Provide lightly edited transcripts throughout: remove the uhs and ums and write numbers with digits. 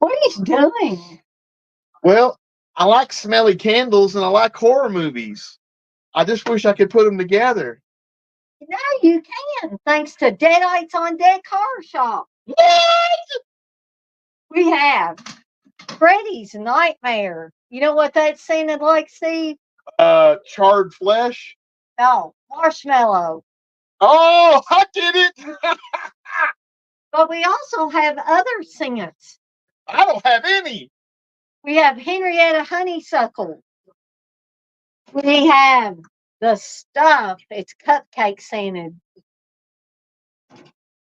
What are you doing? Well, I like smelly candles and I like horror movies. I just wish I could put them together. Now you can, thanks to Deadites on Deck Car Shop. What? We have Freddy's Nightmare. You know what that sounded like, Steve? Charred flesh. No, marshmallow. Oh, I get it. But we also have other scents. I don't have any. We have Henrietta Honeysuckle. We have the stuff. It's cupcake scented.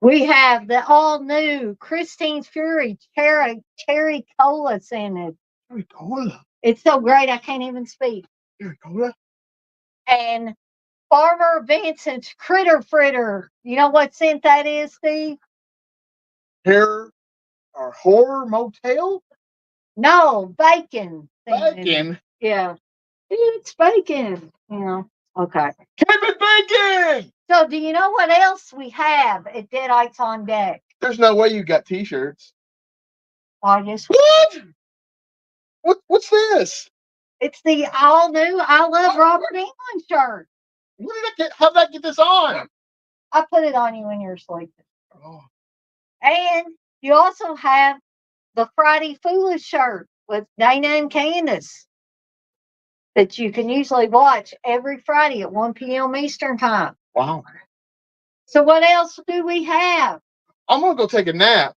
We have the all new Christine's Fury cherry cola scented. Cherry cola. It's so great I can't even speak. Cherry cola. And Farmer Vincent's Critter Fritter. You know what scent that is, Steve? Hair or horror motel? No, bacon. Bacon. Yeah. It's bacon. Yeah. Okay. Kevin Bacon. So do you know what else we have at Deadites on Deck? There's no way you got t-shirts. I guess What's this? it's the all new I Love Robert England shirt. What did I get? How did I get this on? I put it on you when you're sleeping. Oh. And you also have the Friday Foolish shirt with Dana and Candace that you can usually watch every Friday at 1 p.m. Eastern Time. Wow. So what else do we have? I'm gonna go take a nap.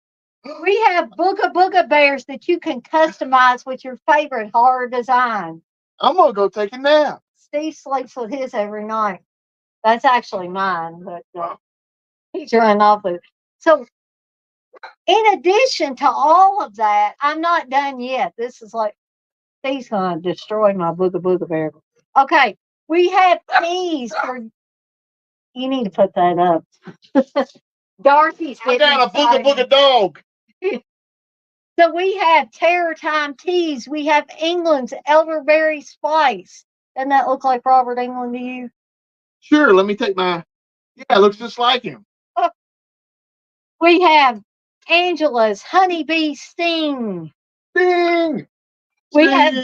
We have Booga Booga Bears that you can customize with your favorite horror design. I'm gonna go take a nap. Steve sleeps with his every night. That's actually mine, but he's running off with it. So, in addition to all of that, I'm not done yet. This is like, Steve's going to destroy my Booga Booga Bear. Okay, we have teas for. You need to put that up. Dorothy's I getting got a Booga Booga dog. So we have Terror Time teas. We have England's elderberry spice. Doesn't that look like Robert England to you? Sure, let me take my. Yeah, it looks just like him. We have Angela's Honeybee Sting. Ding! We have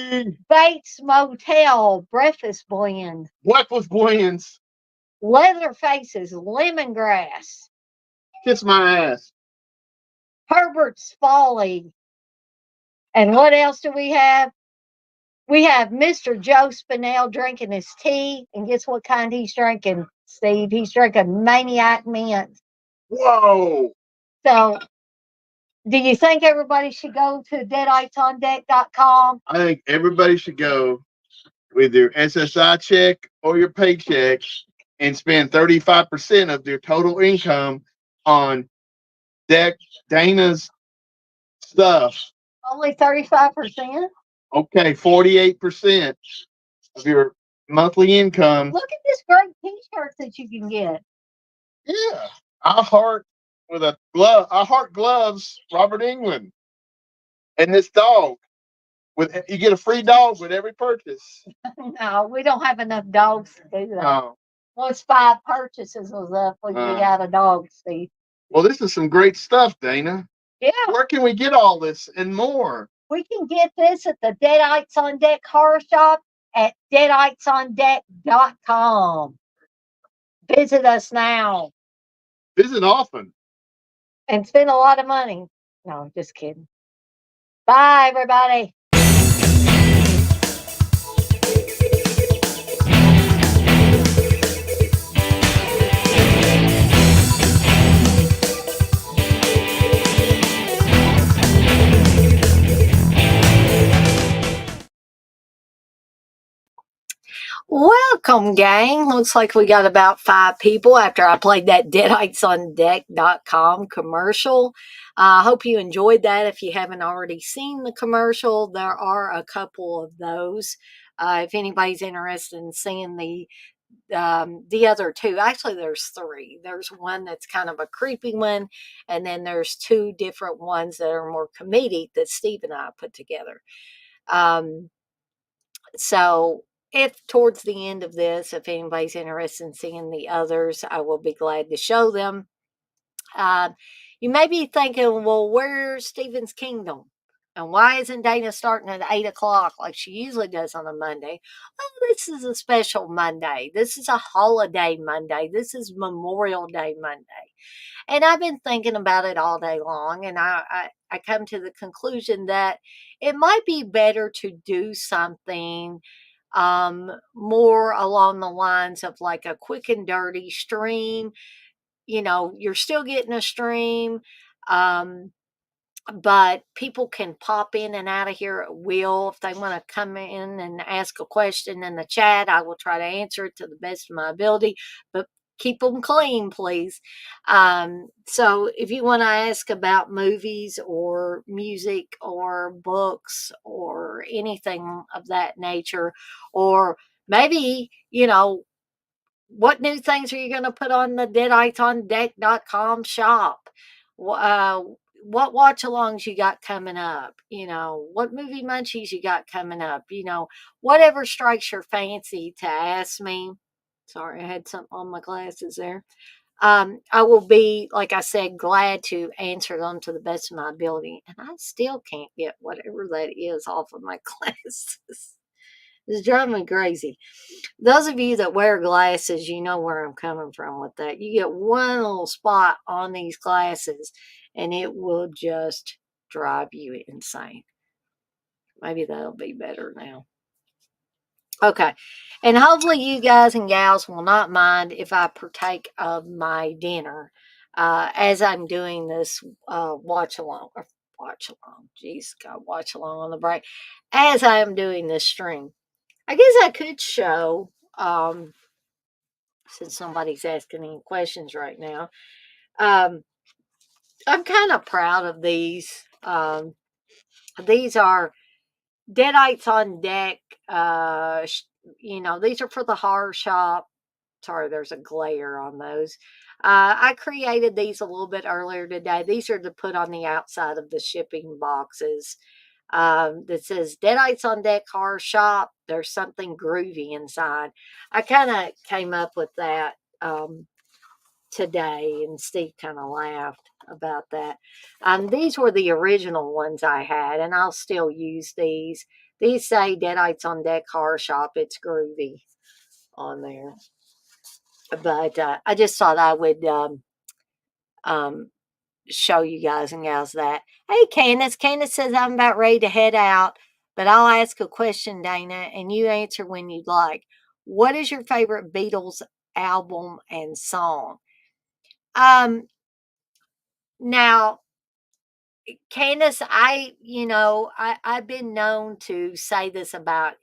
Bates Motel Breakfast Blend. Breakfast blends. Leatherface's Lemongrass. Kiss my ass. Herbert's Folly. And what else do we have? We have Mr. Joe Spinell drinking his tea. And guess what kind he's drinking, Steve? He's drinking Maniac Mint. Whoa. So, do you think everybody should go to deaditesondeck.com? I think everybody should go with their SSI check or your paycheck and spend 35% of their total income on Dana's stuff. Only 35%? Okay, 48% of your monthly income. Look at this great t-shirt that you can get. Yeah. I heart with a glove. I heart gloves, Robert England. And this dog. You get a free dog with every purchase. No, we don't have enough dogs to do that. Oh. Once 5 purchases was up, we'd be out of dogs, Steve. Well, this is some great stuff, Dana. Yeah. Where can we get all this and more? We can get this at the Deadites on Deck Horror Shop at deaditesondeck.com. Visit us now. Visit often. And spend a lot of money. No, just kidding. Bye, everybody. Welcome, gang. Looks like we got about 5 people after I played that deaditesondeck.com commercial. I hope you enjoyed that. If you haven't already seen the commercial, there are a couple of those. If anybody's interested in seeing the other 2, actually there's 3. There's one that's kind of a creepy one, and then there's 2 different ones that are more comedic that Steve and I put together. So if towards the end of this, if anybody's interested in seeing the others, I will be glad to show them. You may be thinking, well, where's Stephen's Kingdom? And why isn't Dana starting at 8 o'clock like she usually does on a Monday? Oh, this is a special Monday. This is a holiday Monday. This is Memorial Day Monday. And I've been thinking about it all day long, and I come to the conclusion that it might be better to do something more along the lines of like a quick and dirty stream. You're still getting a stream. Um, but people can pop in and out of here at will. If they want to come in and ask a question in the chat, I will try to answer it to the best of my ability, but keep them clean, please. So if you want to ask about movies or music or books or anything of that nature, or maybe, what new things are you going to put on the deadites.on deck.com shop? Uh, what watch alongs you got coming up? What movie munchies you got coming up? Whatever strikes your fancy to ask me. Sorry, I had something on my glasses there. I will be, like I said, glad to answer them to the best of my ability. And I still can't get whatever that is off of my glasses. It's driving me crazy. Those of you that wear glasses, you know where I'm coming from with that. You get one little spot on these glasses and it will just drive you insane. Maybe that'll be better now. Okay. And hopefully you guys and gals will not mind if I partake of my dinner as I'm doing this watch along. Jeez, God, watch along on the break. As I am doing this stream. I guess I could show, since somebody's asking any questions right now. I'm kind of proud of these. These are Deadites on Deck. These are for the horror shop. Sorry, there's a glare on those. I created these a little bit earlier today. These are to put on the outside of the shipping boxes. That says Deadites on Deck Horror Shop. There's something groovy inside. I kind of came up with that today, and Steve kind of laughed about that. These were the original ones I had, and I'll still use these. These say Deadites on Deck Horror Shop. It's groovy on there. But I just thought I would show you guys and gals that. Hey, Candace. Candace says I'm about ready to head out, but I'll ask a question, Dana, and you answer when you'd like. What is your favorite Beatles album and song? Now, Candace, I've been known to say this about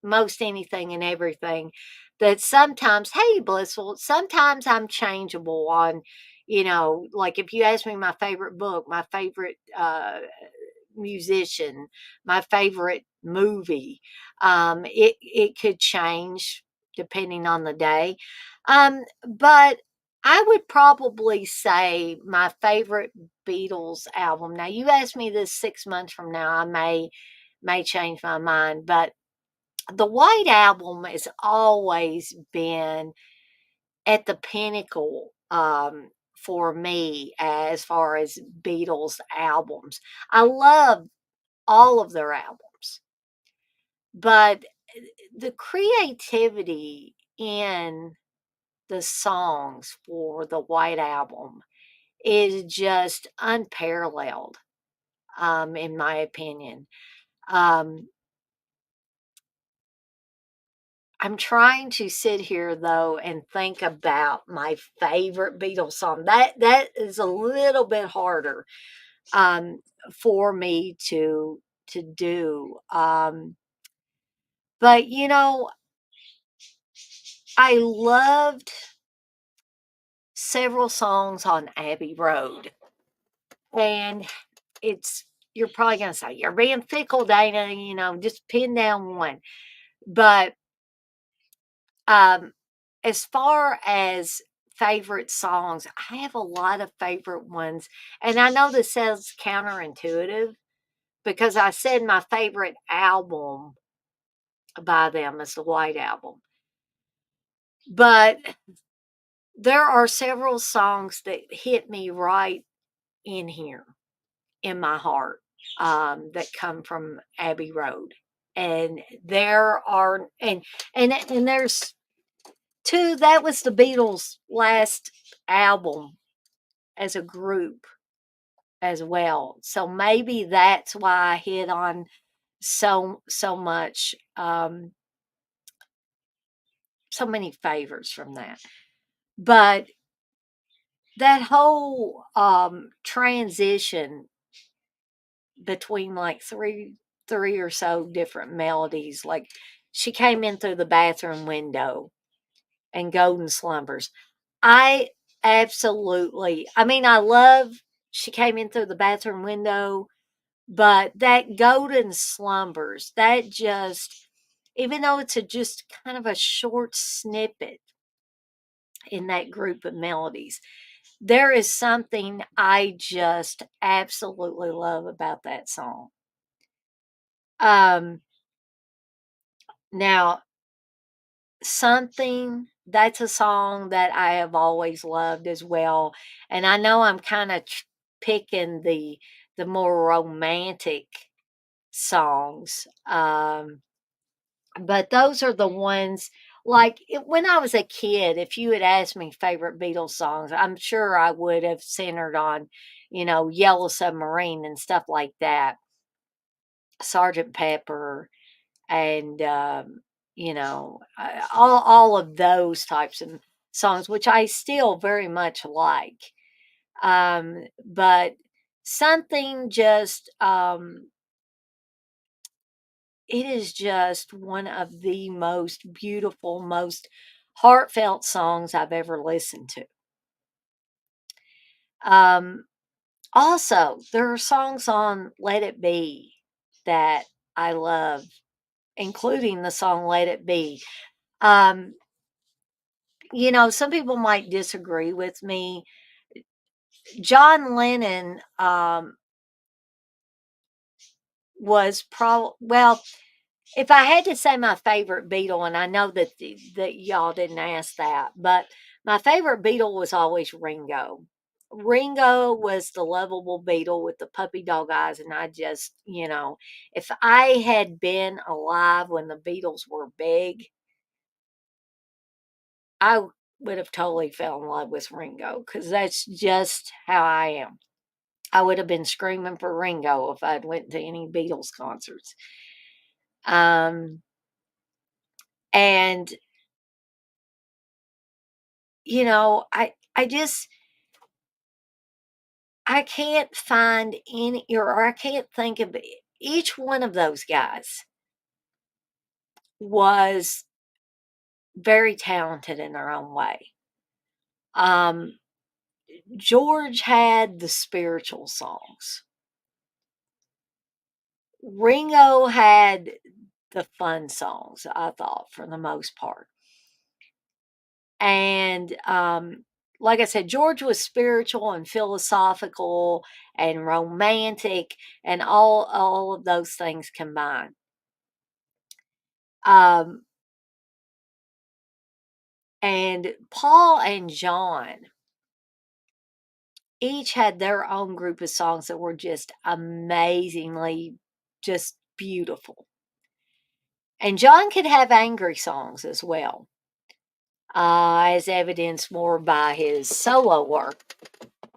most anything and everything, that sometimes, hey, Blissful, sometimes I'm changeable on, like if you ask me my favorite book, my favorite musician, my favorite movie, it could change depending on the day. But I would probably say my favorite Beatles album. Now, you ask me this 6 months from now, I may change my mind, but the White Album has always been at the pinnacle for me as far as Beatles albums. I love all of their albums, but the creativity in the songs for the White Album is just unparalleled, in my opinion. Um, I'm trying to sit here though and think about my favorite Beatles song. That is a little bit harder for me to do. But I loved several songs on Abbey Road, and you're probably gonna say you're being fickle, Dana. Just pin down one. But as far as favorite songs, I have a lot of favorite ones. And I know this sounds counterintuitive because I said my favorite album by them is the White Album. But there are several songs that hit me right in here in my heart. that come from Abbey Road. And there are and there's two. That was the Beatles' last album as a group as well. So maybe that's why I hit on so much so many favors from that. But that whole transition between like three or so different melodies, like she came in through the bathroom window and Golden Slumbers. I absolutely, I mean, I love she came in through the bathroom window, but that Golden Slumbers, that just, even though it's just kind of a short snippet in that group of melodies, there is something I just absolutely love about that song. Um, Now, Something, that's a song that I have always loved as well, and I know I'm kinda picking the more romantic songs, but those are the ones, like, when I was a kid, if you had asked me favorite Beatles songs, I'm sure I would have centered on, Yellow Submarine and stuff like that, Sergeant Pepper, and all of those types of songs, which I still very much like. But something just it is just one of the most beautiful, most heartfelt songs I've ever listened to. Um, Also, there are songs on Let It Be that I love, including the song Let It Be. Um, some people might disagree with me. John Lennon was well, if I had to say my favorite Beatle, and I know that y'all didn't ask that, but my favorite Beatle was always Ringo. Ringo was the lovable Beatle with the puppy dog eyes, and I just, if I had been alive when the Beatles were big, I would have totally fell in love with Ringo because that's just how I am. I would have been screaming for Ringo if I'd went to any Beatles concerts. Um, and I just I can't find any, or I can't think of each one of those guys was very talented in their own way. Um, George had the spiritual songs. Ringo had the fun songs, I thought, for the most part. And like I said, George was spiritual and philosophical and romantic and all of those things combined. Um, and Paul and John each had their own group of songs that were just amazingly just beautiful. And John could have angry songs as well, as evidenced more by his solo work.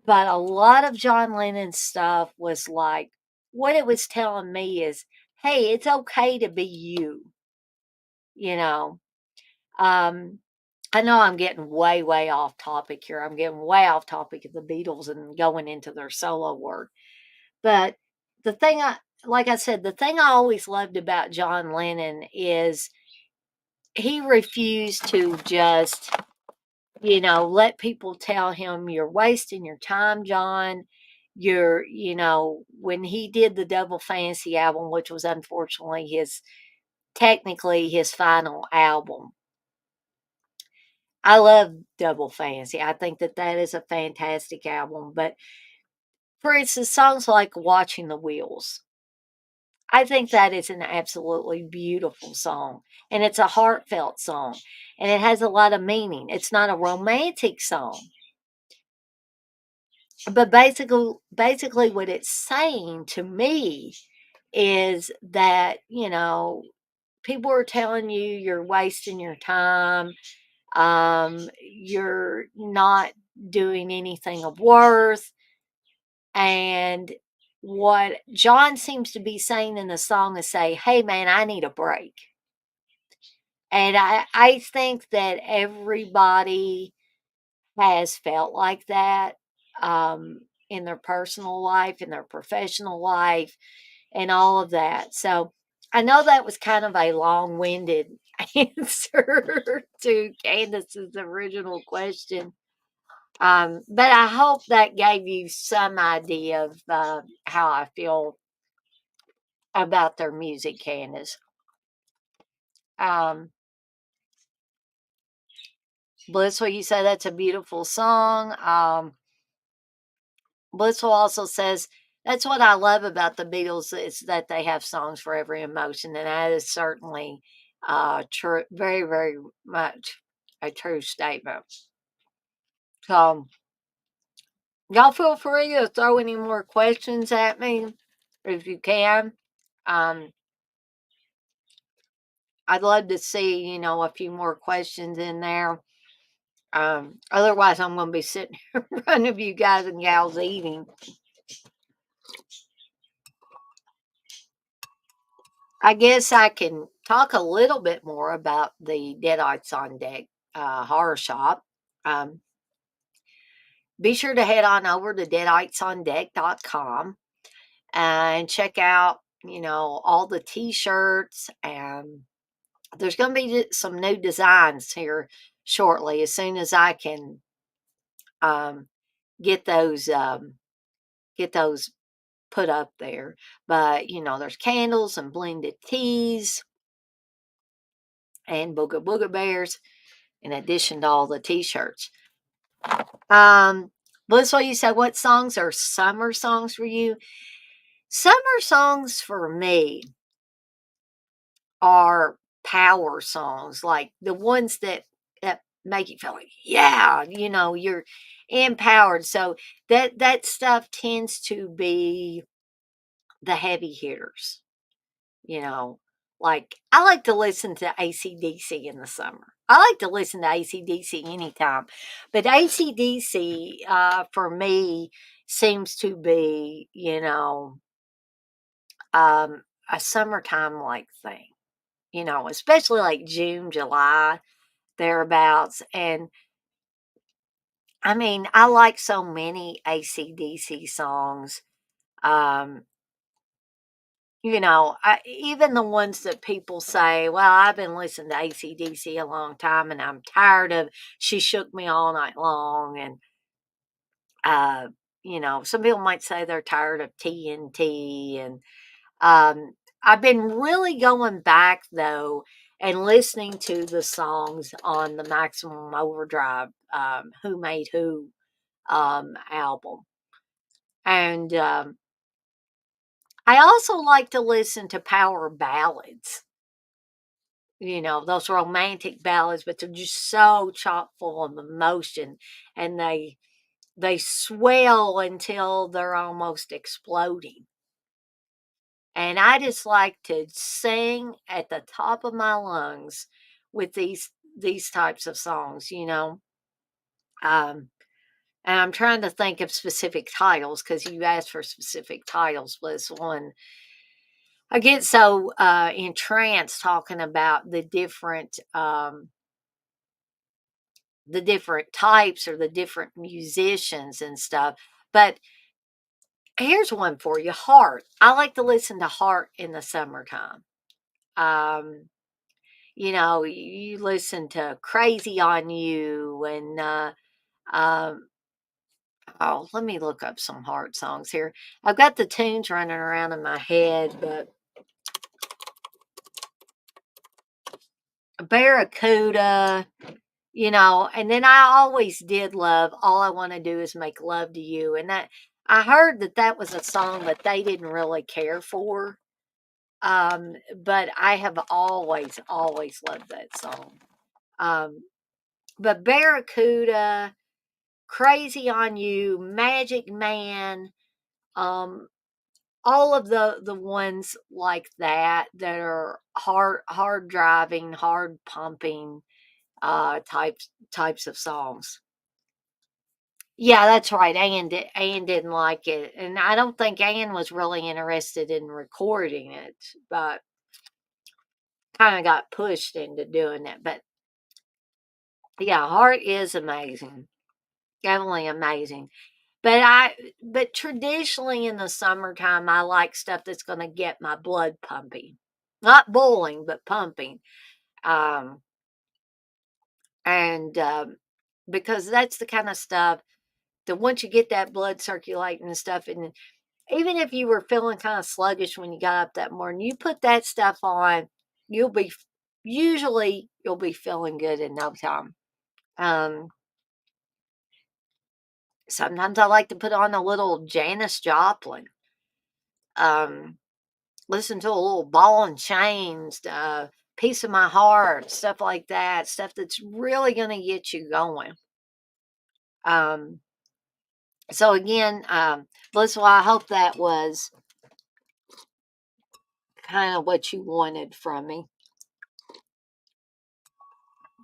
But a lot of John Lennon's stuff was like, what it was telling me is, hey, it's okay to be you, you know. Um, I know I'm getting way, way off topic here. I'm getting way off topic of the Beatles and going into their solo work. But the thing like I said, the thing I always loved about John Lennon is he refused to just, let people tell him you're wasting your time, John. When he did the Double Fantasy album, which was unfortunately technically his final album. I love Double Fantasy. I think that is a fantastic album. But for instance, songs like Watching the Wheels, I think that is an absolutely beautiful song. And it's a heartfelt song. And it has a lot of meaning. It's not a romantic song, but basically what it's saying to me is that, people are telling you you're wasting your time, you're not doing anything of worth. And what John seems to be saying in the song is say, hey man, I need a break. And I think that everybody has felt like that, in their personal life, in their professional life, and all of that. So I know that was kind of a long winded answer to Candace's original question. But I hope that gave you some idea of how I feel about their music, Candace. Um, Blissful, you say that's a beautiful song. Blissful also says, that's what I love about the Beatles is that they have songs for every emotion, and that is certainly true, very, very much a true statement. So, y'all feel free to throw any more questions at me if you can. Um, I'd love to see, a few more questions in there. Otherwise, I'm going to be sitting in front of you guys and gals eating. I guess I can talk a little bit more about the Deadites on Deck horror shop. Um, be sure to head on over to deaditesondeck.com and check out, all the t-shirts, and there's going to be some new designs here shortly as soon as I can um, get those get those put up there. But there's candles and blended teas and booga booga bears in addition to all the t-shirts. Blissful, you said what songs are summer songs for you? Summer songs for me are power songs, like the ones that make you feel like, yeah, you're empowered. So that stuff tends to be the heavy hitters. You know, like I like to listen to AC/DC in the summer. I like to listen to AC/DC anytime, but AC/DC for me seems to be, a summertime like thing. Especially like June, July, thereabouts. And I mean, I like so many AC/DC songs. Um, even the ones that people say, well, I've been listening to AC/DC a long time and I'm tired of She Shook Me All Night Long. And, uh, some people might say they're tired of TNT. And I've been really going back, though, and listening to the songs on the Maximum Overdrive Who Made Who album. And I also like to listen to power ballads, those romantic ballads, but they're just so chock full of emotion, and they swell until they're almost exploding. And I just like to sing at the top of my lungs with these types of songs. Um, and I'm trying to think of specific titles because you asked for specific titles. Was one I get so entranced talking about the different types or the different musicians and stuff. But here's one for you, Heart. I like to listen to Heart in the summertime. Um, you listen to Crazy on You and oh, let me look up some Heart songs here. I've got the tunes running around in my head, but Barracuda, and then I always did love All I Want to Do Is Make Love to You. And that I heard that was a song that they didn't really care for. But I have always, always loved that song. Um, but Barracuda, Crazy on You, Magic Man, all of the ones like that that are hard driving, hard pumping types of songs. Yeah, that's right. Ann didn't like it, and I don't think Ann was really interested in recording it, but kind of got pushed into doing it. But yeah, Heart is amazing, definitely amazing. But traditionally in the summertime, I like stuff that's going to get my blood pumping, not boiling, but pumping. Um, and because that's the kind of stuff that once you get that blood circulating and stuff, and even if you were feeling kind of sluggish when you got up that morning, you put that stuff on, you'll be usually you'll be feeling good in no time. Um, Sometimes I like to put on a little Janis Joplin. Um, Listen to a little Ball and Chains, Piece of My Heart, stuff like that, stuff that's really going to get you going. Um, so again, Blissful, I hope that was kind of what you wanted from me.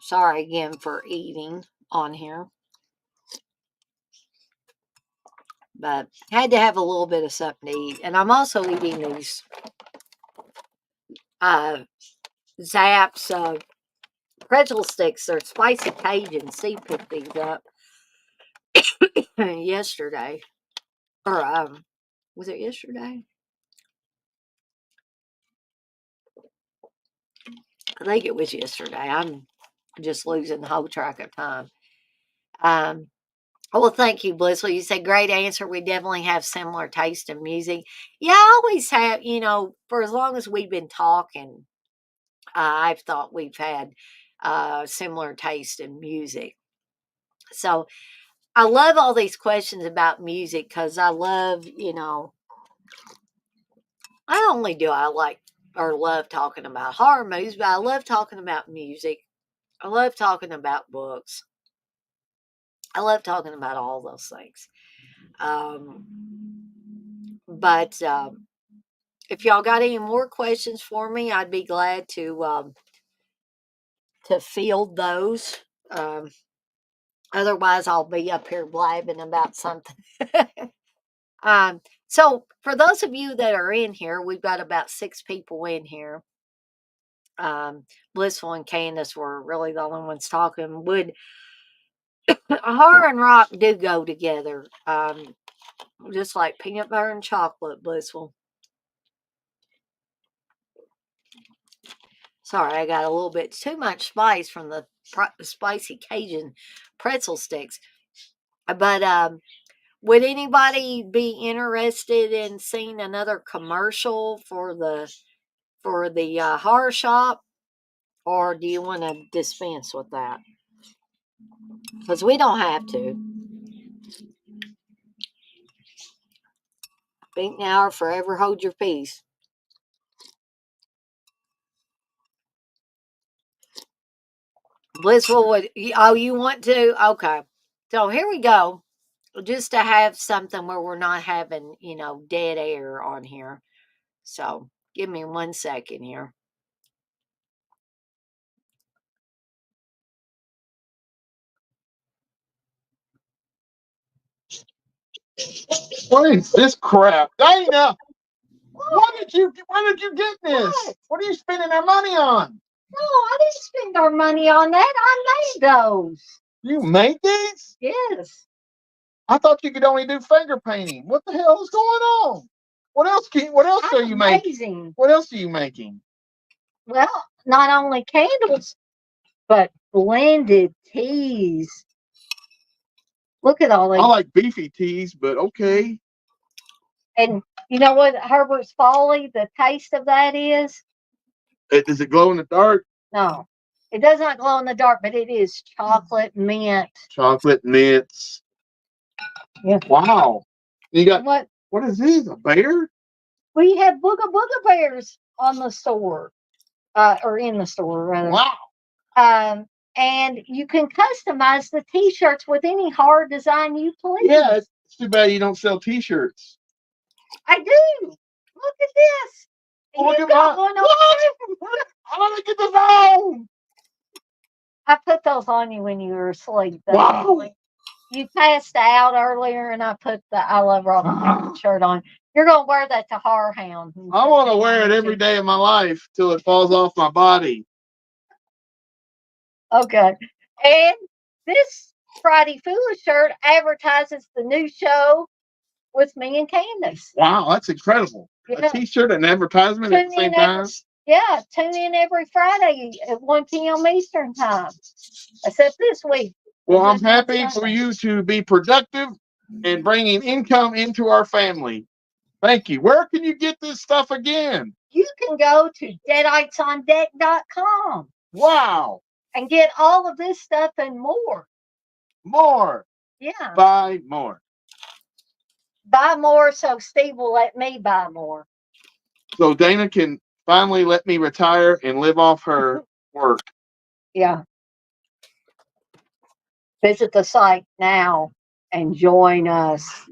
Sorry again for eating on here, but had to have a little bit of something to eat. And I'm also eating these Zapp's pretzel sticks. They're spicy Cajun. Steve picked these up yesterday, or was it yesterday? I think it was yesterday. I'm just losing the whole track of time. Um, well, thank you, Blissful. You said great answer. We definitely have similar taste in music. Yeah, I always have. For as long as we've been talking, I've thought we've had similar taste in music. So I love all these questions about music because I love, not only do I like or love talking about horror movies, but I love talking about music. I love talking about books. I love talking about all those things. Um, but if y'all got any more questions for me, I'd be glad to field those. Um, Otherwise, I'll be up here blabbing about something. So for those of you that are in here, we've got about 6 people in here. Blissful and Candace were really the only ones talking. Would horror and rock do go together? Just like peanut butter and chocolate, Blissful. Sorry, I got a little bit too much spice from the spicy Cajun pretzel sticks. But would anybody be interested in seeing another commercial for the horror shop, or do you want to dispense with that? Because we don't have to. Think now or forever hold your peace. Blissful would. Oh, you want to? Okay. So here we go. Just to have something where we're not having, dead air on here. So give me 1 second here. What is this crap? Dana! Why did you get this? What are you spending our money on? No, I didn't spend our money on that. I made those. You made these? Yes. I thought you could only do finger painting. What the hell is going on? What else are you making? What else are you making? Well, not only candles, but blended teas. Look at all these. I like beefy teas, but okay. And you know what Herbert's Folly, the taste of that is? Does it glow in the dark? No. It does not glow in the dark, but it is chocolate mint. Chocolate mints. Yeah. Wow. You got what is this? A bear? We have Booga Booga Bears on the store. Or in the store, rather. Wow. And you can customize the t-shirts with any hard design you please. Yeah, it's too bad you don't sell T-shirts. I do. Look at this. And Look you at got my. one on What? I'm gonna get this on. I put those on you when you were asleep. Wow. You passed out earlier, and I put the I Love Rock and Roll shirt on. You're gonna wear that to Horror Hound. I want to wear it every day of my life till it falls off my body. Okay. And this Friday Foolish shirt advertises the new show with me and Candace. Wow, that's incredible. Yeah. A T-shirt and advertisement at the same time. Yeah, tune in every Friday at 1 p.m. Eastern time, except this week. Well, I'm happy for you to be productive and bringing income into our family. Thank you. Where can you get this stuff again? You can go to deaditesondeck.com. Wow. And get all of this stuff and more. More. Yeah. Buy more. Buy more so Steve will let me buy more. So Dana can finally let me retire and live off her work. Yeah. Visit the site now and join us.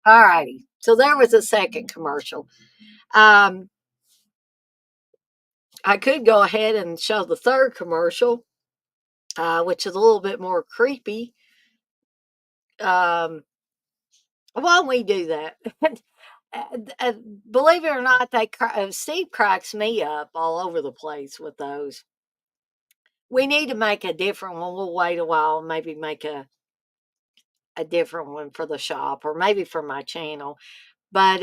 All righty. So there was a second commercial. I could go ahead and show the third commercial, which is a little bit more creepy. Why don't we do that? Believe it or not, Steve cracks me up all over the place with those. We need to make a different one. We'll wait a while and maybe make a different one for the shop or maybe for my channel. But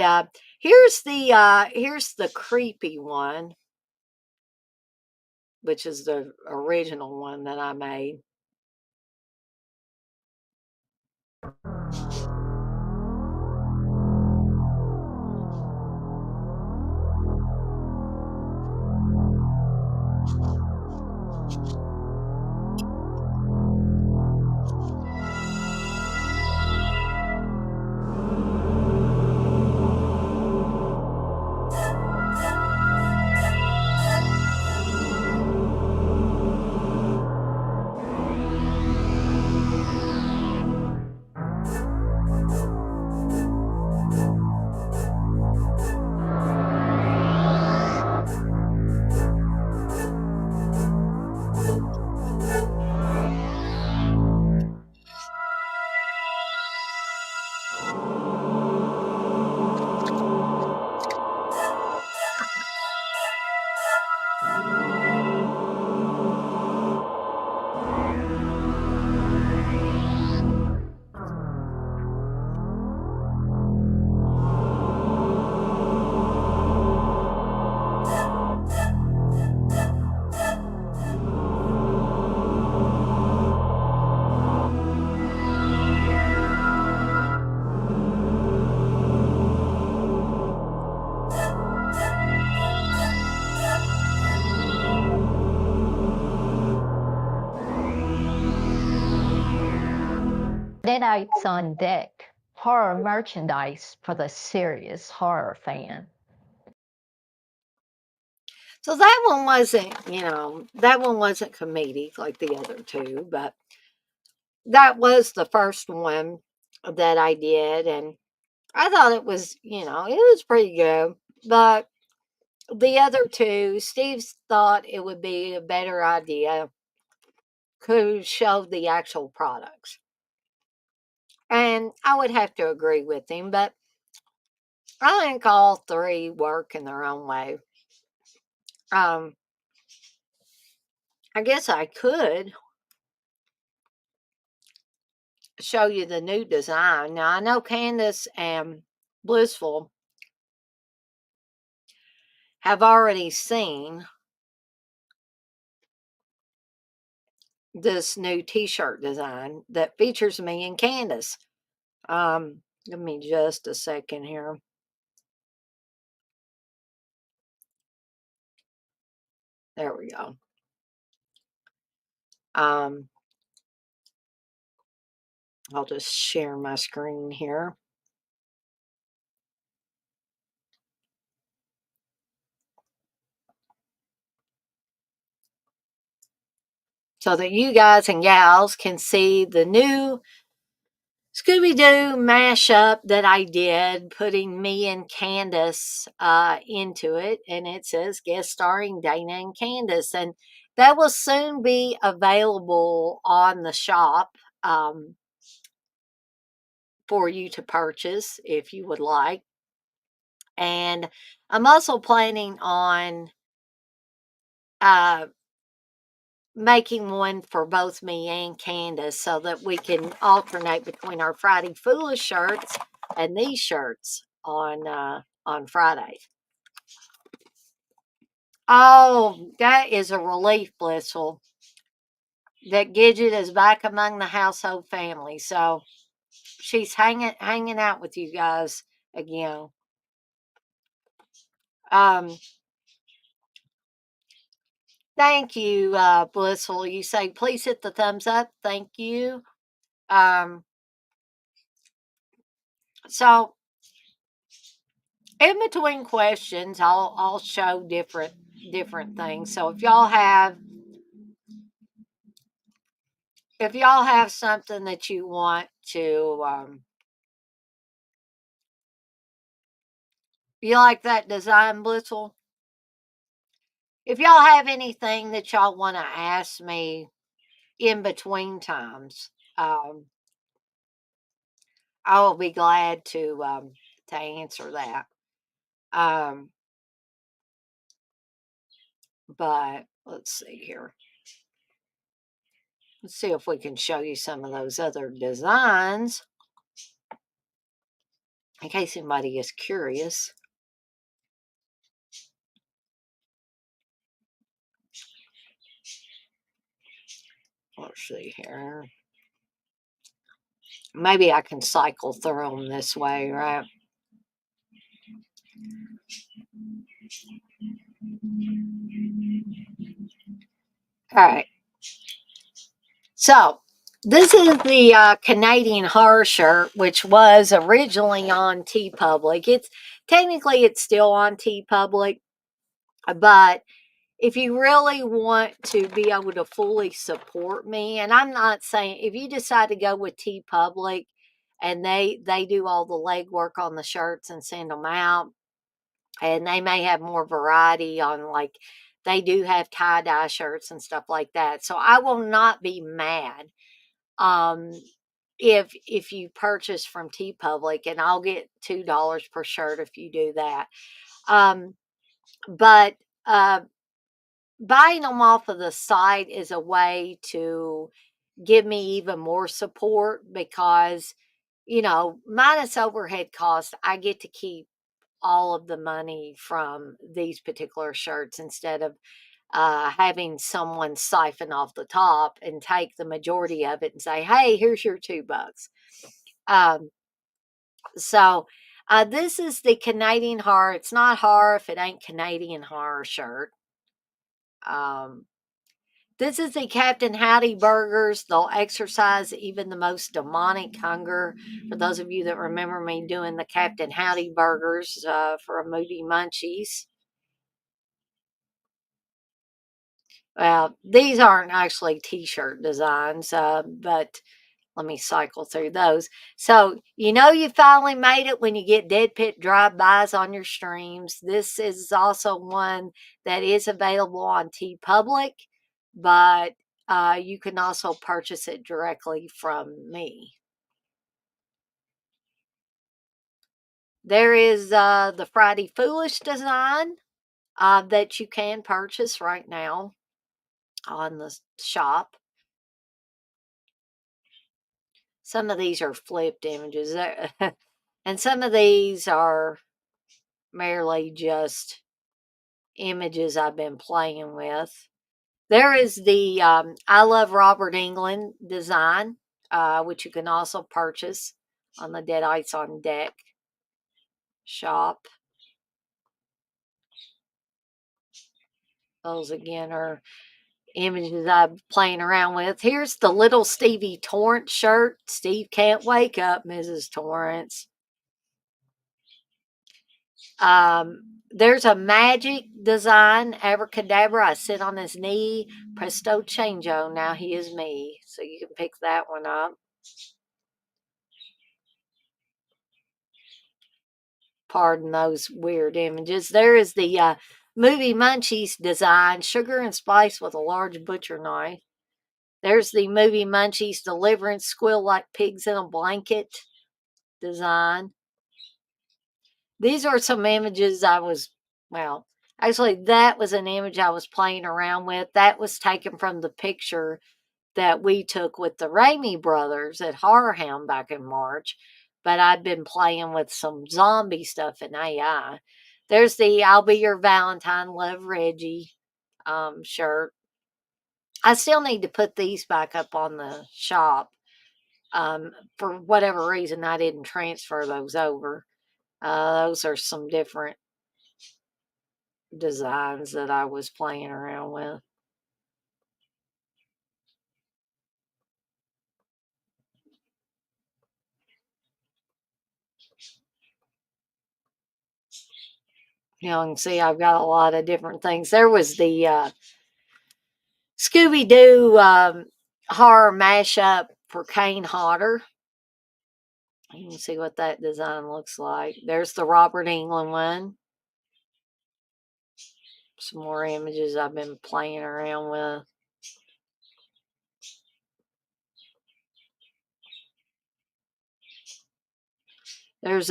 here's the creepy one, which is the original one that I made. Deadites on Deck, horror merchandise for the serious horror fan. So that one wasn't, that one wasn't comedic like the other two, but that was the first one that I did, and I thought it was, it was pretty good. But the other two, Steve thought it would be a better idea to show the actual products. And I would have to agree with him, but I think all three work in their own way. I guess I could show you the new design. Now, I know Candace and Blissful have already seen this new t-shirt design that features me and Candace. Give me just a second here. There we go. I'll just share my screen here. So that you guys and gals can see the new Scooby-Doo mashup that I did, putting me and Candace into it. And it says guest starring Dana and Candace. And that will soon be available on the shop for you to purchase if you would like. And I'm also planning on making one for both me and Candace so that we can alternate between our Friday Foolish shirts and these shirts on Fridays. Oh, that is a relief, Blissful. That Gidget is back among the household family, so she's hanging out with you guys again. Thank you, Blissful. You say please hit the thumbs up. Thank you. So in between questions, I'll show different things. So if y'all have something that you want to you like that design, Blissful? If y'all have anything that y'all want to ask me in between times, I will be glad to answer that. But let's see here. Let's see if we can show you some of those other designs in case anybody is curious. Let's see here. Maybe I can cycle through them this way, right? All right. So this is the Canadian Horror shirt, which was originally on TeePublic. It's still on TeePublic, but if you really want to be able to fully support me, and I'm not saying if you decide to go with TeePublic and they do all the legwork on the shirts and send them out, and they may have more variety on, like, they do have tie-dye shirts and stuff like that. So I will not be mad if you purchase from TeePublic, and I'll get $2 per shirt if you do that. But buying them off of the site is a way to give me even more support because, minus overhead costs, I get to keep all of the money from these particular shirts instead of having someone siphon off the top and take the majority of it and say, hey, here's your $2. So this is the Canadian Horror. It's not horror if it ain't Canadian Horror shirt. This is the Captain Howdy burgers. They'll exercise even the most demonic hunger. For those of you that remember me doing the Captain Howdy burgers for a movie Munchies. Well, these aren't actually t-shirt designs, but let me cycle through those. So, you finally made it when you get Dead Pit drive-bys on your streams. This is also one that is available on TeePublic, but you can also purchase it directly from me. There is the Friday Foolish design that you can purchase right now on the shop. Some of these are flipped images, and some of these are merely just images I've been playing with. There is the I Love Robert Englund design, which you can also purchase on the Deadites on Deck shop. Those again are images I'm playing around with. Here's the little Stevie Torrance shirt. Steve can't wake up, Mrs. Torrance. There's a magic design, abracadabra. I sit on his knee, presto changeo. Now he is me. So you can pick that one up. Pardon those weird images. There is the movie Munchies design, sugar and spice with a large butcher knife. There's the movie Munchies Deliverance, squeal like pigs in a blanket design. These are some images actually, that was an image I was playing around with. That was taken from the picture that we took with the Ramey brothers at Horror Hound back in March. But I've been playing with some zombie stuff in AI. There's the I'll Be Your Valentine, Love Reggie shirt. I still need to put these back up on the shop. For whatever reason, I didn't transfer those over. Those are some different designs that I was playing around with. You can see I've got a lot of different things. There was the Scooby-Doo horror mashup for Kane Hodder. You can see what that design looks like. There's the Robert Englund one. Some more images I've been playing around with. There's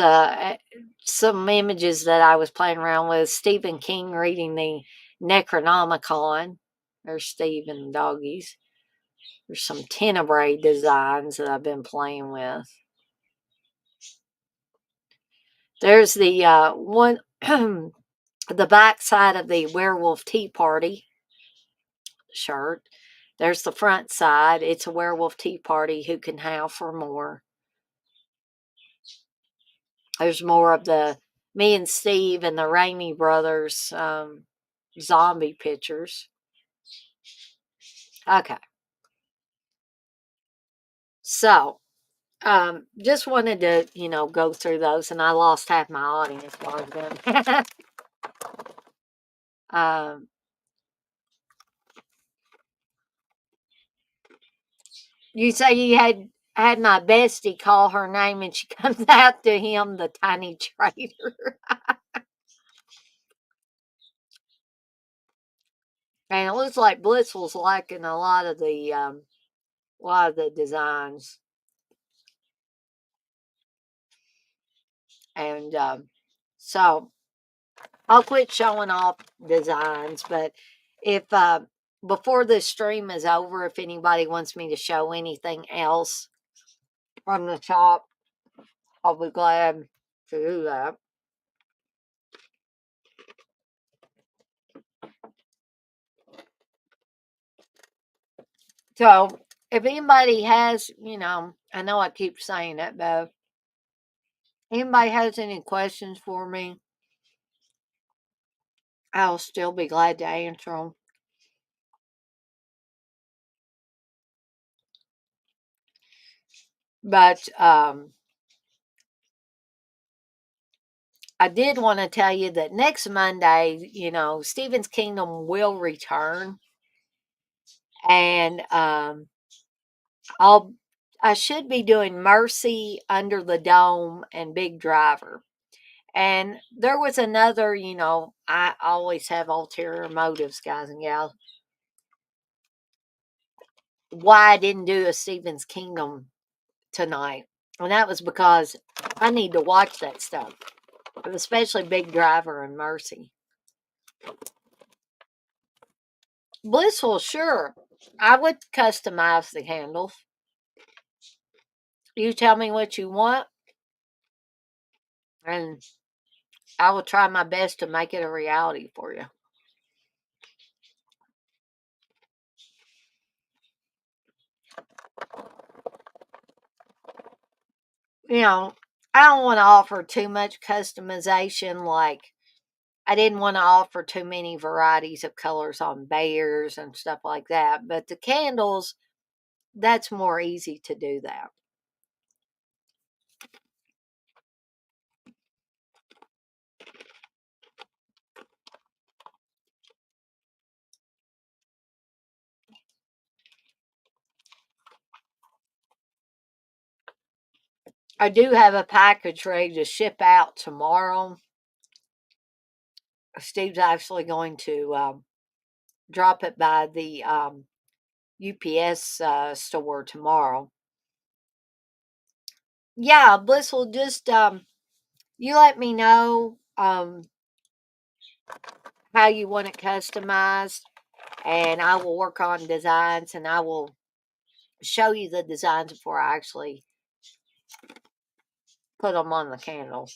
some images that I was playing around with. Stephen King reading the Necronomicon. There's Steve and the doggies. There's some Tenebrae designs that I've been playing with. There's the one, the back side of the Werewolf Tea Party shirt. There's the front side. It's a Werewolf Tea Party. Who can howl for more? There's more of the me and Steve and the Ramey brothers zombie pictures. Okay. So, just wanted to, go through those, and I lost half my audience while I was doing you say you had my bestie call her name, and she comes out to him, the tiny traitor. And it looks like Blissful's liking a lot of the designs. And so I'll quit showing off designs, but if before this stream is over, if anybody wants me to show anything else from the shop, I'll be glad to do that. So if anybody has, I know I keep saying it, but anybody has any questions for me, I'll still be glad to answer them. But I did want to tell you that next Monday, Stephen's Kingdom will return, and I should be doing Mercy, Under the Dome, and Big Driver. And there was another, I always have ulterior motives, guys and gals, why I didn't do a Stephen's Kingdom tonight. And that was because I need to watch that stuff, especially Big Driver and Mercy. Blissful, sure. I would customize the handles. You tell me what you want, and I will try my best to make it a reality for you. I don't want to offer too much customization, like I didn't want to offer too many varieties of colors on bears and stuff like that. But the candles, that's more easy to do that. I do have a package ready to ship out tomorrow. Steve's actually going to drop it by the UPS store tomorrow. Yeah, Blissful, just you let me know how you want it customized, and I will work on designs, and I will show you the designs before I actually put them on the candle.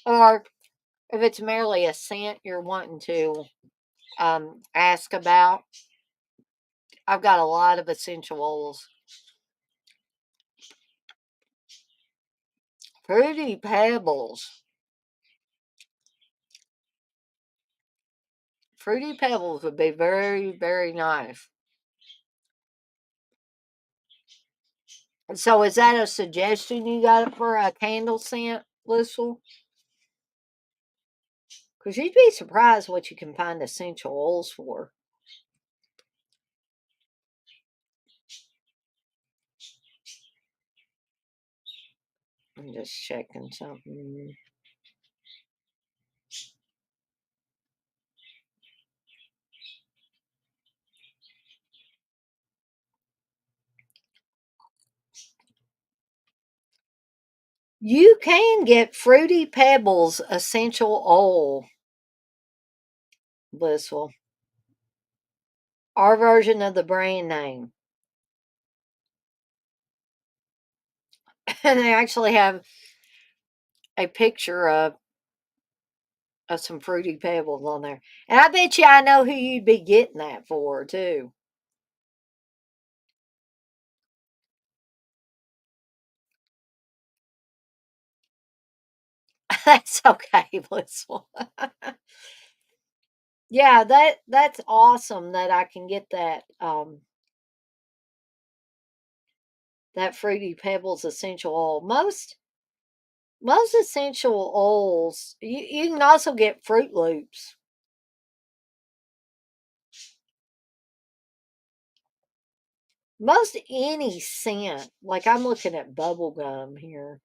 Or if it's merely a scent you're wanting to ask about, I've got a lot of essential oils. Fruity Pebbles. Fruity Pebbles would be very, very nice. So is that a suggestion you got for a candle scent, Blissful? Because you'd be surprised what you can find essential oils for. I'm just checking something. You can get Fruity Pebbles essential oil, Blissful. Our version of the brand name. And they actually have a picture of some Fruity Pebbles on there. And I bet you I know who you'd be getting that for, too. That's okay, Blissful. Yeah, that's awesome that I can get that Fruity Pebbles essential oil. Most essential oils, you can also get Fruit Loops. Most any scent, like I'm looking at bubble gum here.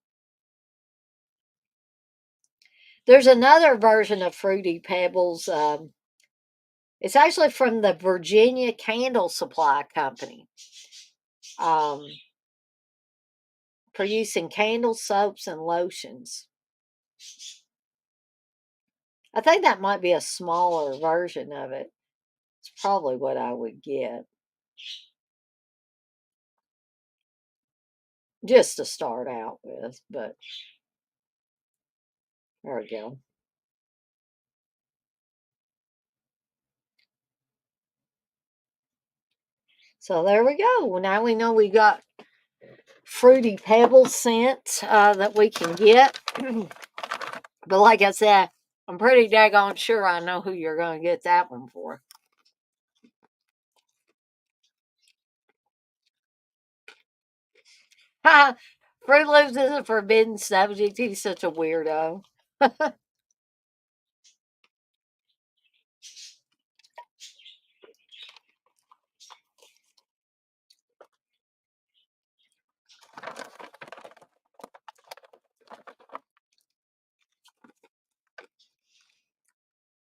There's another version of Fruity Pebbles. It's actually from the Virginia Candle Supply Company. Producing candles, soaps, and lotions. I think that might be a smaller version of it. It's probably what I would get. Just to start out with, but there we go. So there we go. Now we know we got Fruity Pebble scent that we can get. But like I said, I'm pretty daggone sure I know who you're going to get that one for. Fruit Loops is a forbidden subject. He's such a weirdo.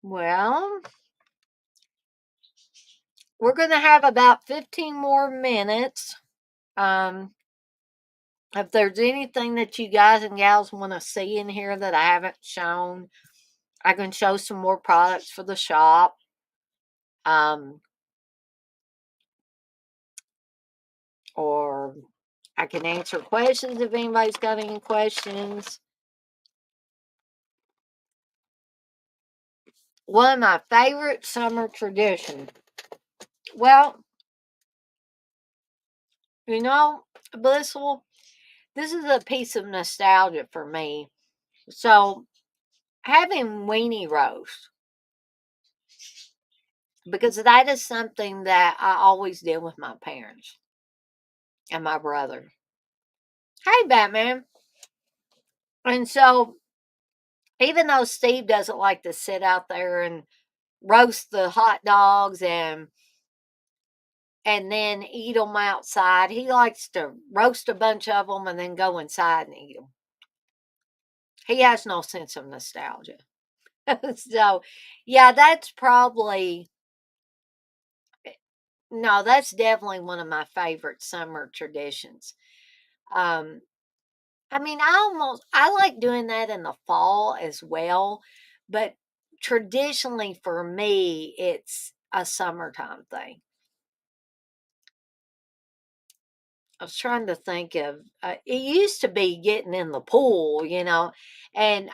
Well, we're going to have about 15 more minutes. If there's anything that you guys and gals want to see in here that I haven't shown, I can show some more products for the shop. Or I can answer questions if anybody's got any questions. One of my favorite summer traditions. Well, Blissful, this is a piece of nostalgia for me. So, having weenie roast, because that is something that I always did with my parents and my brother. Hey, Batman. And so, even though Steve doesn't like to sit out there and roast the hot dogs and then eat them outside, he likes to roast a bunch of them and then go inside and eat them. He has no sense of nostalgia. So, yeah, that's probably no, that's definitely one of my favorite summer traditions. Um, I mean, I like doing that in the fall as well, but traditionally for me, it's a summertime thing. I was trying to think of it used to be getting in the pool, and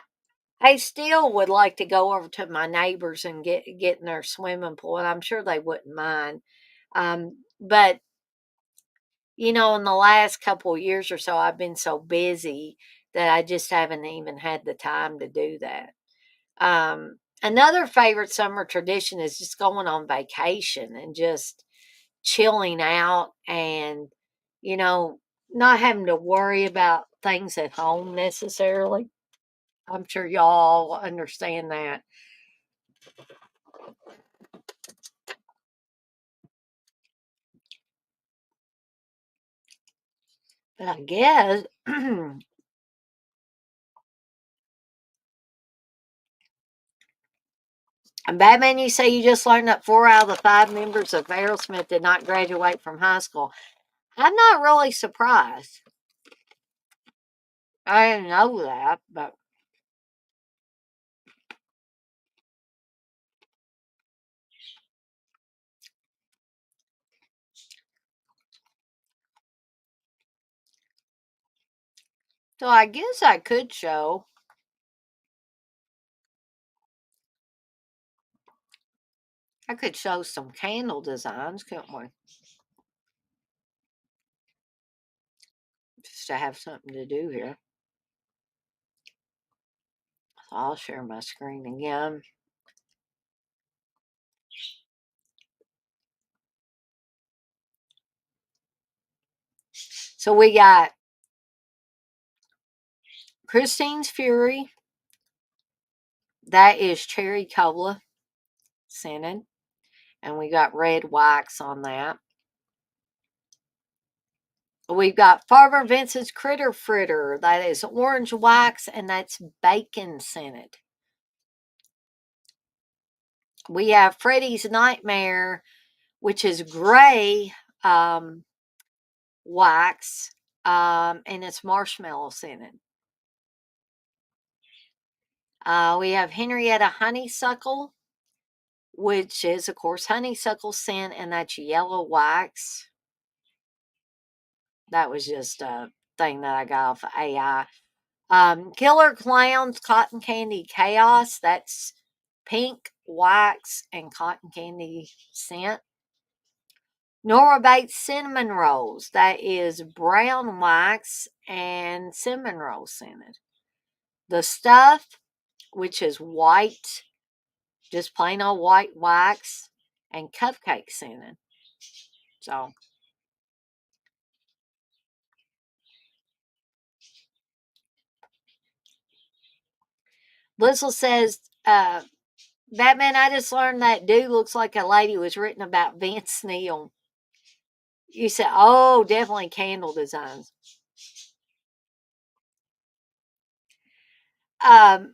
I still would like to go over to my neighbors and get in their swimming pool, and I'm sure they wouldn't mind. But in the last couple of years or so, I've been so busy that I just haven't even had the time to do that. Another favorite summer tradition is just going on vacation and just chilling out and, you know, not having to worry about things at home necessarily. I'm sure y'all understand that. But I guess, and Batman, you say you just learned that 4 out of the 5 members of Aerosmith did not graduate from high school. I'm not really surprised. I didn't know that, but so I guess I could show. I could show some candle designs, couldn't we? Just to have something to do here. So I'll share my screen again. So we got Christine's Fury. That is cherry cola scented. And we got red wax on that. We've got Farmer Vincent's Critter Fritter. That is orange wax and that's bacon scented. We have Freddy's Nightmare, which is gray wax, and it's marshmallow scented. We have Henrietta Honeysuckle, which is, of course, honeysuckle scent, and that's yellow wax. That was just a thing that I got off of AI. Killer Clowns Cotton Candy Chaos, that's pink wax and cotton candy scent. Nora Bates Cinnamon Rolls, that is brown wax and cinnamon roll scented. The Stuff, which is white, just plain old white wax and cupcake scented. So Blizzle says, Batman, I just learned that dude looks like a lady was written about Vince Neil. You said, oh, definitely candle designs. I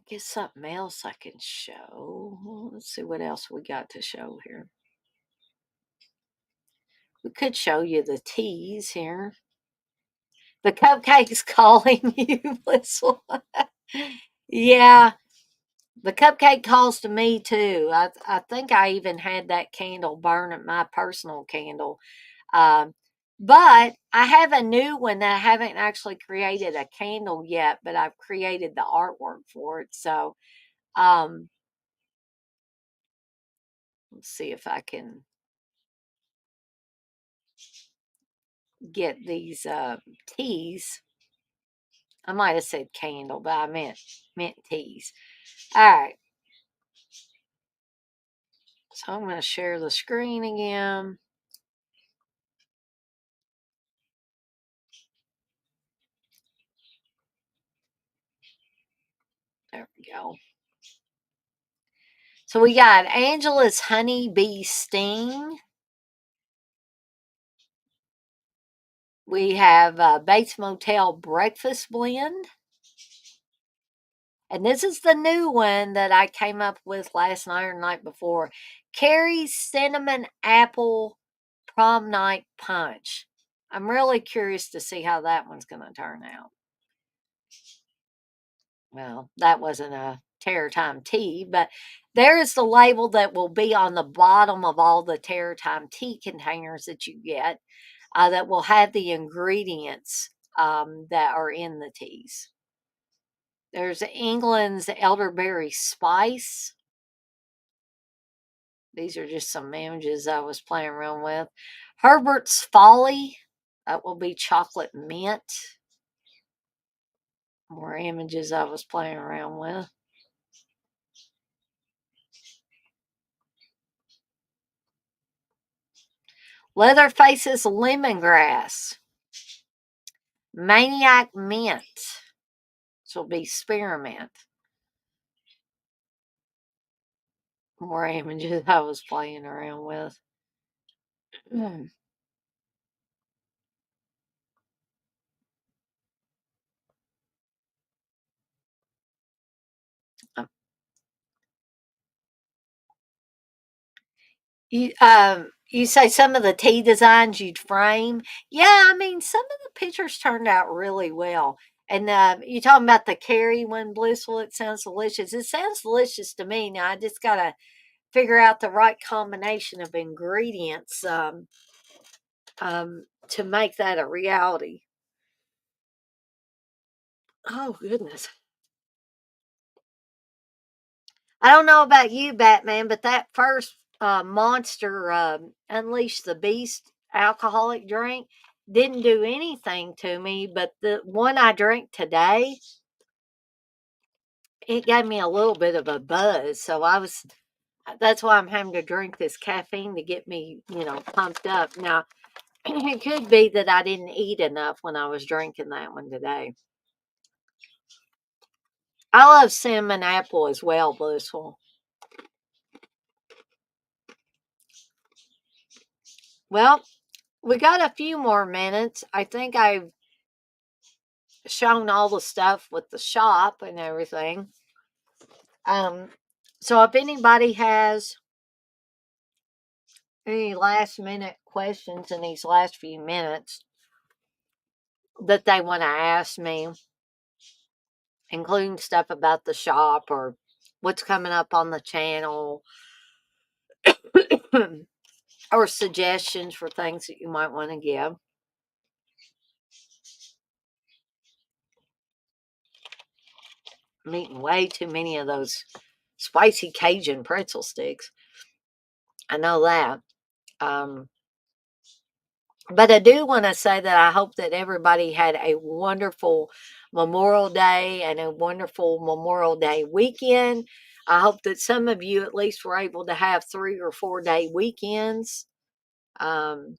guess something else I can show. Let's see what else we got to show here. We could show you the teas here. The cupcake's calling you, Blissful. Yeah, the cupcake calls to me too. I think I even had that candle burn at my personal candle. Um, but I have a new one that I haven't actually created a candle yet, but I've created the artwork for it. So um, let's see if I can get these teas. I might have said candle, but I meant teas. All right. So I'm going to share the screen again. There we go. So we got Angela's Honey Bee Sting. We have Bates Motel Breakfast Blend. And this is the new one that I came up with last night or night before. Carrie's Cinnamon Apple Prom Night Punch. I'm really curious to see how that one's going to turn out. Well, that wasn't a Terror Time tea, but there is the label that will be on the bottom of all the Terror Time tea containers that you get that will have the ingredients that are in the teas. There's England's Elderberry Spice. These are just some images I was playing around with. Herbert's Folly. That will be chocolate mint. More images I was playing around with. Leatherface's Lemongrass. Maniac Mint. This will be spearmint. More images I was playing around with. You say some of the tea designs you'd frame. Yeah, I mean, some of the pictures turned out really well. And you talking about the Carrie one, Blissful? It sounds delicious. It sounds delicious to me. Now I just gotta figure out the right combination of ingredients to make that a reality. Oh goodness. I don't know about you, Batman, but that first Monster Unleash the Beast alcoholic drink didn't do anything to me. But the one I drank today, it gave me a little bit of a buzz. So that's why I'm having to drink this caffeine to get me, pumped up. Now, it could be that I didn't eat enough when I was drinking that one today. I love cinnamon apple as well, Blissful. Well, we got a few more minutes. I think I've shown all the stuff with the shop and everything. So if anybody has any last minute questions in these last few minutes that they want to ask me, including stuff about the shop or what's coming up on the channel, or suggestions for things that you might want to give. I'm eating way too many of those spicy Cajun pretzel sticks. I know that. But I do want to say that I hope that everybody had a wonderful Memorial Day and a wonderful Memorial Day weekend. I hope that some of you at least were able to have 3 or 4 day weekends. Batman,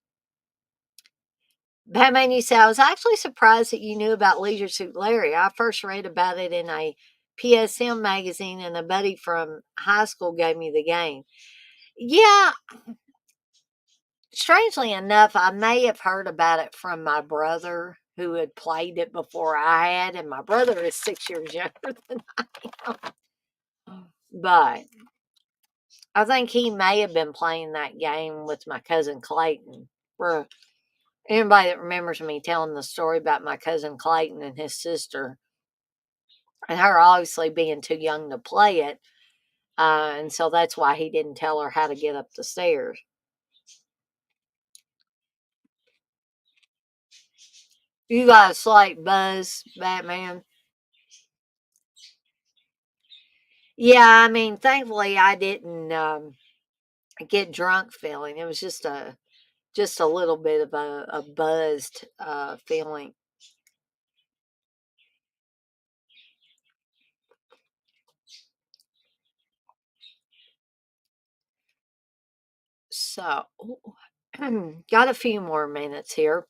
you say, I was actually surprised that you knew about Leisure Suit Larry. I first read about it in a PSM magazine, and a buddy from high school gave me the game. Yeah, strangely enough, I may have heard about it from my brother who had played it before I had, and my brother is 6 years younger than I am. But I think he may have been playing that game with my cousin Clayton. For anybody that remembers me telling the story about my cousin Clayton and his sister, and her obviously being too young to play it, and so that's why he didn't tell her how to get up the stairs. You got a slight buzz, Batman. Yeah, I mean, thankfully I didn't get drunk feeling. It was just a little bit of a buzzed feeling. So, got a few more minutes here.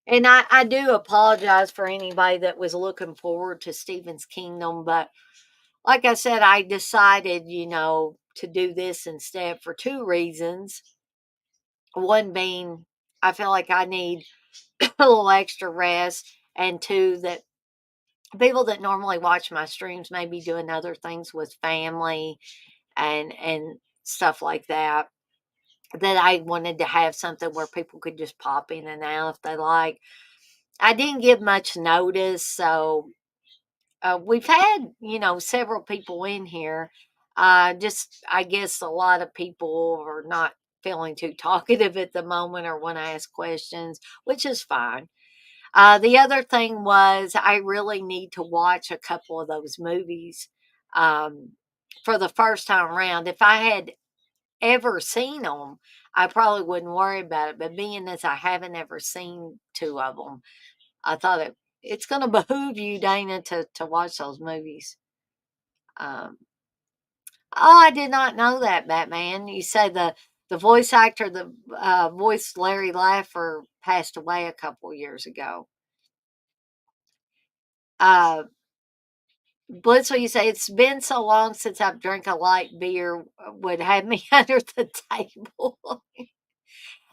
And I do apologize for anybody that was looking forward to Stephen's Kingdom, but like I said, I decided, to do this instead for two reasons. One being, I feel like I need a little extra rest, and two, that people that normally watch my streams may be doing other things with family and stuff like that. That I wanted to have something where people could just pop in and out if they like. I didn't give much notice, so we've had, several people in here. Just, I guess a lot of people are not feeling too talkative at the moment or want to ask questions, which is fine. The other thing was I really need to watch a couple of those movies for the first time around. If I had ever seen them, I probably wouldn't worry about it. But being as I haven't ever seen two of them, I thought it's going to behoove you, Dana, to watch those movies. Um, oh, I did not know that, Batman. You say the voice actor that voiced Larry Laffer passed away a couple years ago. Blissful, you say it's been so long since I've drank a light beer. Would have me under the table.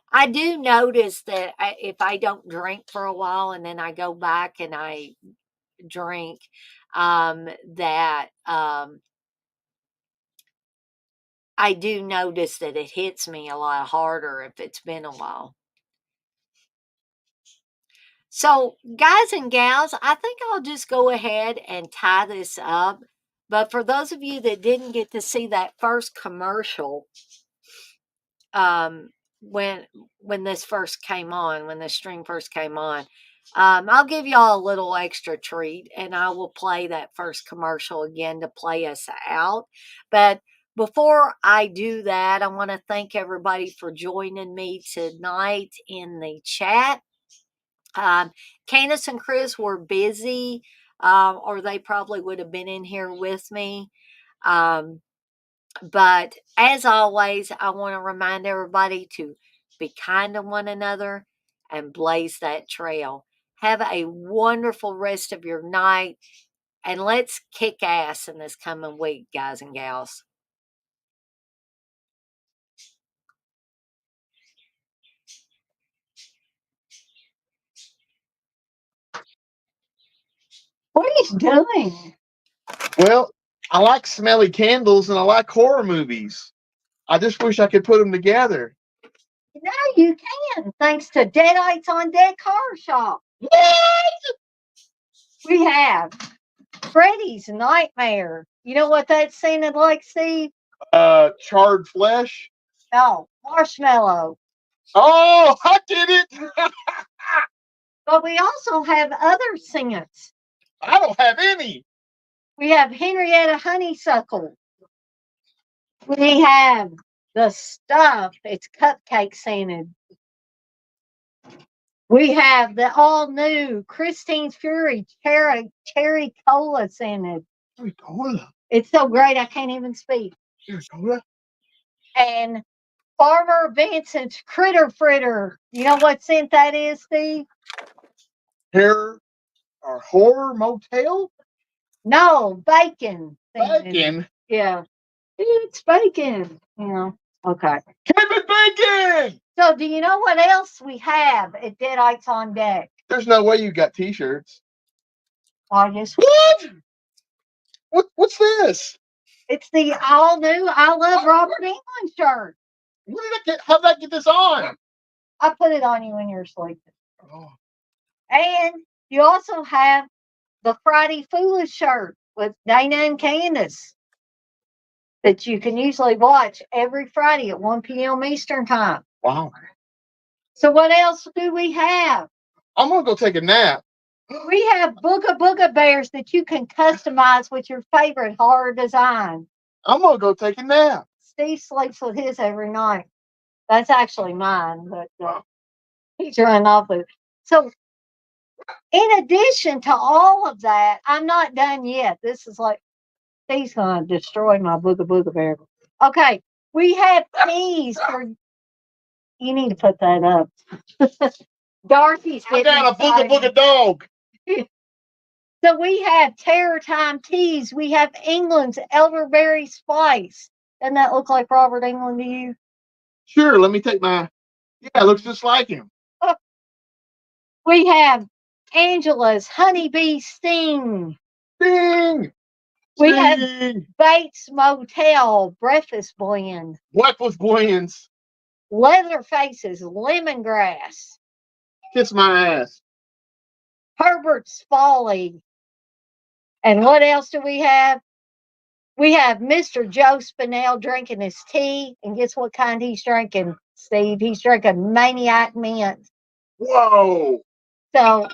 I do notice that if I don't drink for a while and then I go back and I drink, that I do notice that it hits me a lot harder if it's been a while. So, guys and gals, I think I'll just go ahead and tie this up. But for those of you that didn't get to see that first commercial, um, when this first came on, when the stream first came on, I'll give y'all a little extra treat, and I will play that first commercial again to play us out. But before I do that, I want to thank everybody for joining me tonight in the chat. Candace and Chris were busy, or they probably would have been in here with me. But as always, I want to remind everybody to be kind to one another and blaze that trail. Have a wonderful rest of your night, and let's kick ass in this coming week, guys and gals. What are you doing? Well, I like smelly candles and I like horror movies. I just wish I could put them together. Now you can, thanks to Deadites on Deck Horror Shop. What? We have Freddy's Nightmare. You know what that sounded like, Steve? Charred flesh. No, marshmallow. Oh, I get it. But we also have other scents. I don't have any. We have Henrietta Honeysuckle. We have the stuff. It's cupcake scented. We have the all new Christine's Fury cherry cola scented. Cherry cola. It's so great I can't even speak. Cherry cola. And Farmer Vincent's Critter Fritter. You know what scent that is, Steve? Hair or horror motel? No, bacon. Bacon. Yeah. It's bacon. Yeah. Okay. Kevin Bacon. So do you know what else we have at Deadites on Deck? There's no way you got t-shirts. I just What's this? it's the all new I Love Robert England shirt. What did I get? How did I get this on? I put it on you when you're sleeping. Oh. And you also have the Friday Foolish shirt with Dana and Candace that you can usually watch every Friday at 1 p.m. Eastern Time. Wow. So what else do we have? I'm gonna go take a nap. We have Booga Booga Bears that you can customize with your favorite horror design. I'm gonna go take a nap. Steve sleeps with his every night. That's actually mine, but he's running off with it. So, in addition to all of that, I'm not done yet. This is like, Steve's going to destroy my Booga Booga Bear. Okay, We have teas for. You need to put that up. Dorothy's I getting got a booga excited. booga dog. So we have Terror Time teas. We have England's elderberry spice. Doesn't that look like Robert England to you? Sure, let me take my. Yeah, it looks just like him. We have Angela's honeybee sting. Ding! We have Ding! Bates Motel breakfast blend. Breakfast blends. Leatherface's lemongrass. Kiss my ass. Herbert's folly. And what else do we have? We have Mr. Joe Spinell drinking his tea. And guess what kind he's drinking, Steve? He's drinking Maniac Mint. Whoa! So,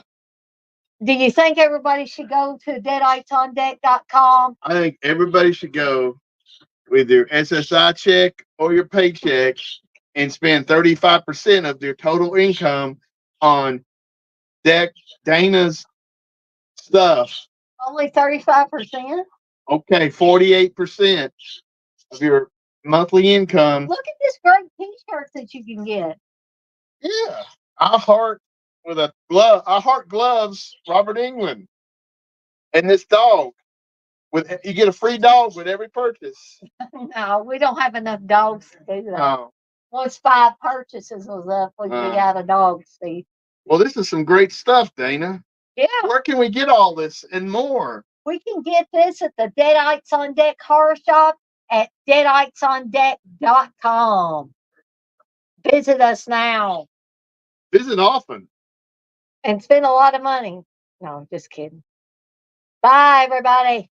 do you think everybody should go to deaditesondeck.com? I think everybody should go with your SSI check or your paycheck and spend 35% of their total income on Dana's stuff. Only 35%? Okay, 48% of your monthly income. Look at this great t-shirt that you can get. Yeah, I heart with a glove. I heart gloves, Robert England, and this dog. With you get a free dog with every purchase. No, we don't have enough dogs to do that. Oh, Once 5 purchases was up, we'd be out of dogs, Steve. well, this is some great stuff, Dana. Yeah, Where can we get all this and more? we can get this at the Deadites on Deck Horror Shop at deaditesondeck.com. Visit us now Visit often. and spend a lot of money. No, just kidding. Bye, everybody.